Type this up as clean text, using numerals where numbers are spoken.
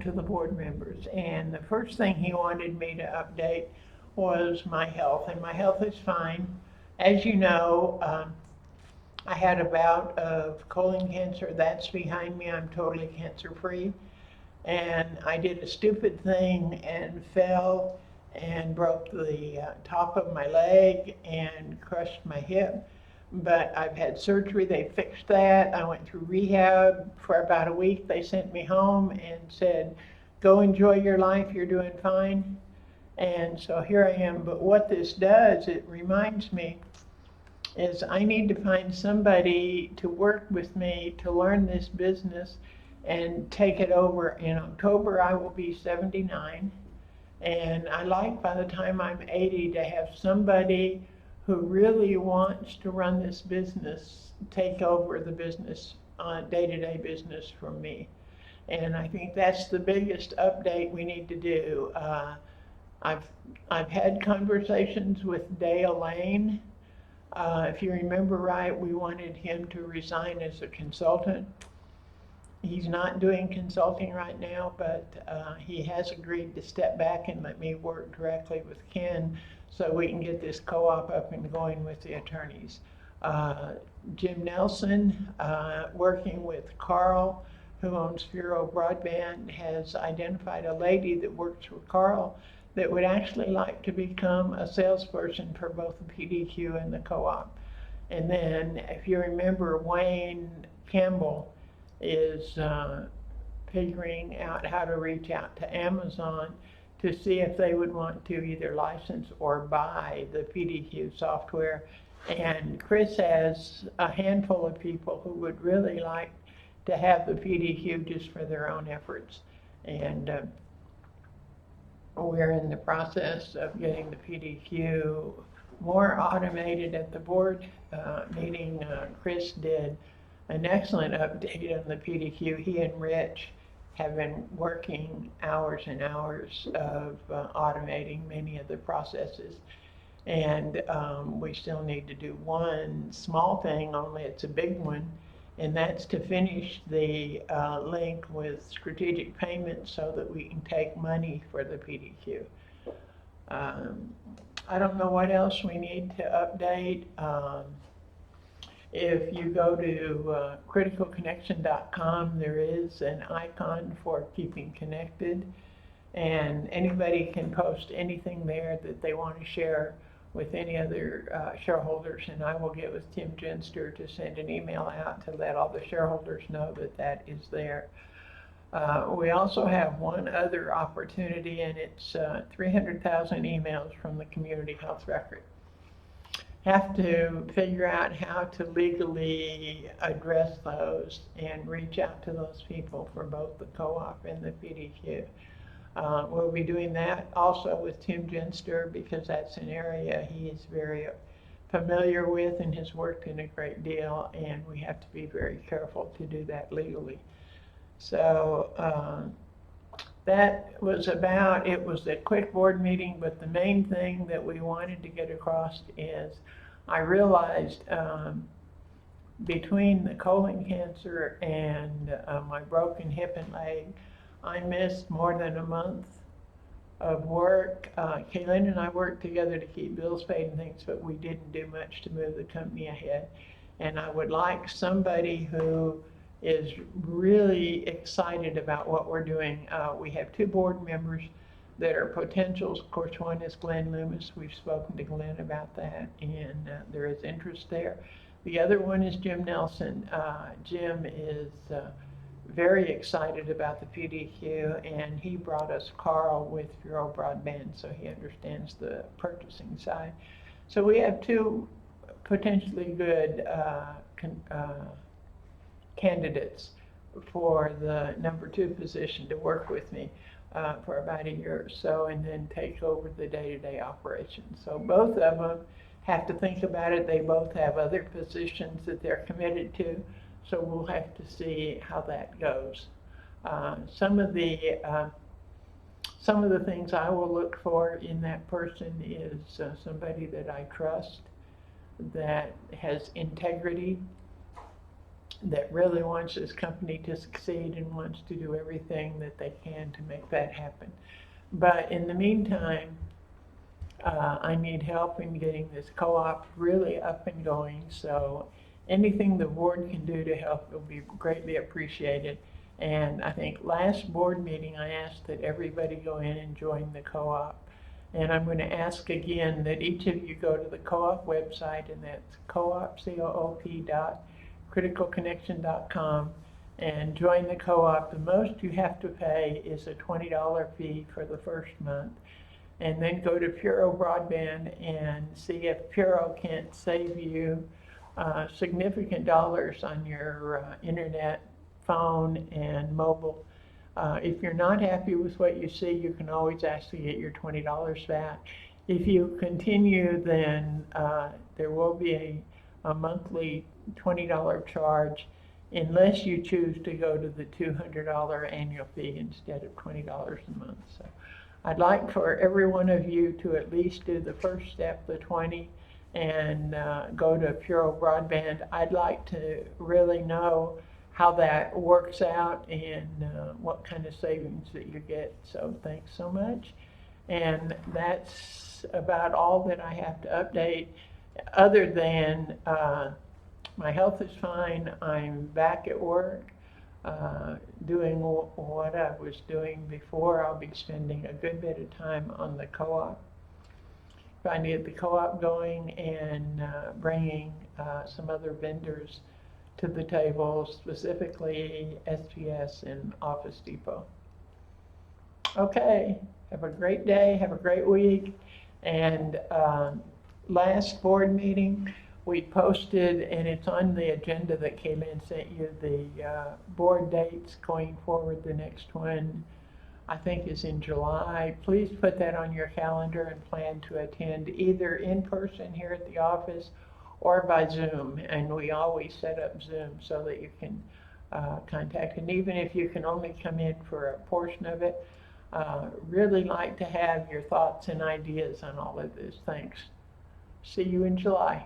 to the board members, and the first thing he wanted me to update was my health, and my health is fine. As you know, I had a bout of colon cancer. That's behind me. I'm totally cancer-free. And I did a stupid thing and fell and broke the top of my leg and crushed my hip. But I've had surgery. They fixed that. I went through rehab for about a week. They sent me home and said, go enjoy your life. You're doing fine. And so here I am. But what this does, it reminds me, is I need to find somebody to work with me to learn this business and take it over. In October, I will be 79. And I like by the time I'm 80 to have somebody who really wants to run this business take over the business, day-to-day business from me. And I think that's the biggest update we need to do. I've had conversations with Dale Lane. If you remember right, we wanted him to resign as a consultant. He's not doing consulting right now, but he has agreed to step back and let me work directly with Ken so we can get this co-op up and going with the attorneys. Jim Nelson, working with Carl, who owns Furo Broadband, has identified a lady that works for Carl that would actually like to become a salesperson for both the PDQ and the co-op. And then, if you remember, Wayne Campbell is figuring out how to reach out to Amazon to see if they would want to either license or buy the PDQ software. And Chris has a handful of people who would really like to have the PDQ just for their own efforts. And we're in the process of getting the PDQ more automated at the board meeting. Chris did an excellent update on the PDQ. He and Rich have been working hours and hours of automating many of the processes. And we still need to do one small thing, only it's a big one, and that's to finish the link with strategic payments so that we can take money for the PDQ. I don't know what else we need to update. If you go to CriticalConneciton.com, there is an icon for keeping connected, and anybody can post anything there that they want to share with any other shareholders, and I will get with Tim Genster to send an email out to let all the shareholders know that that is there. We also have one other opportunity, and it's 300,000 emails from the community health record. Have to figure out how to legally address those and reach out to those people for both the co-op and the PDQ. We'll be doing that also with Tim Genster because that's an area he is very familiar with and has worked in a great deal, and we have to be very careful to do that legally. So that was about, it was a quick board meeting, but the main thing that we wanted to get across is I realized between the colon cancer and my broken hip and leg, I missed more than a month of work. Kaylin and I worked together to keep bills paid and things, but we didn't do much to move the company ahead. And I would like somebody who is really excited about what we're doing. We have two board members that are potentials. Of course, one is Glenn Loomis. We've spoken to Glenn about that, and there is interest there. The other one is Jim Nelson. Jim is very excited about the PDQ, and he brought us Carl with Furo Broadband, so he understands the purchasing side. So we have two potentially good candidates for the number 2 position to work with me for about a year or so, and then take over the day-to-day operations. So both of them have to think about it. They both have other positions that they're committed to, so we'll have to see how that goes. Some of the things I will look for in that person is somebody that I trust, that has integrity, that really wants this company to succeed and wants to do everything that they can to make that happen. But in the meantime, I need help in getting this co-op really up and going, so anything the board can do to help will be greatly appreciated. And I think last board meeting, I asked that everybody go in and join the co-op. And I'm going to ask again that each of you go to the co-op website, and that's co-op, C-O-O-P .criticalconnection.com, and join the co-op. The most you have to pay is a $20 fee for the first month. And then go to Puro Broadband and see if Puro can't save you significant dollars on your internet, phone, and mobile. If you're not happy with what you see, you can always ask to get your $20 back. If you continue, then there will be a monthly $20 charge unless you choose to go to the $200 annual fee instead of $20 a month. So I'd like for every one of you to at least do the first step, the 20, and go to Puro Broadband. I'd like to really know how that works out and what kind of savings that you get. So thanks so much. And that's about all that I have to update, other than my health is fine. I'm back at work. Doing what I was doing before. I'll be spending a good bit of time on the co-op, trying to get the co-op going, and bringing some other vendors to the table, specifically SPS and Office Depot. Okay, have a great day, have a great week. And last board meeting, we posted, and it's on the agenda that Kaylin sent you, the board dates going forward. The next one, I think, is in July. Please put that on your calendar and plan to attend either in person here at the office or by Zoom. And we always set up Zoom so that you can contact. And even if you can only come in for a portion of it, really like to have your thoughts and ideas on all of this. Thanks. See you in July.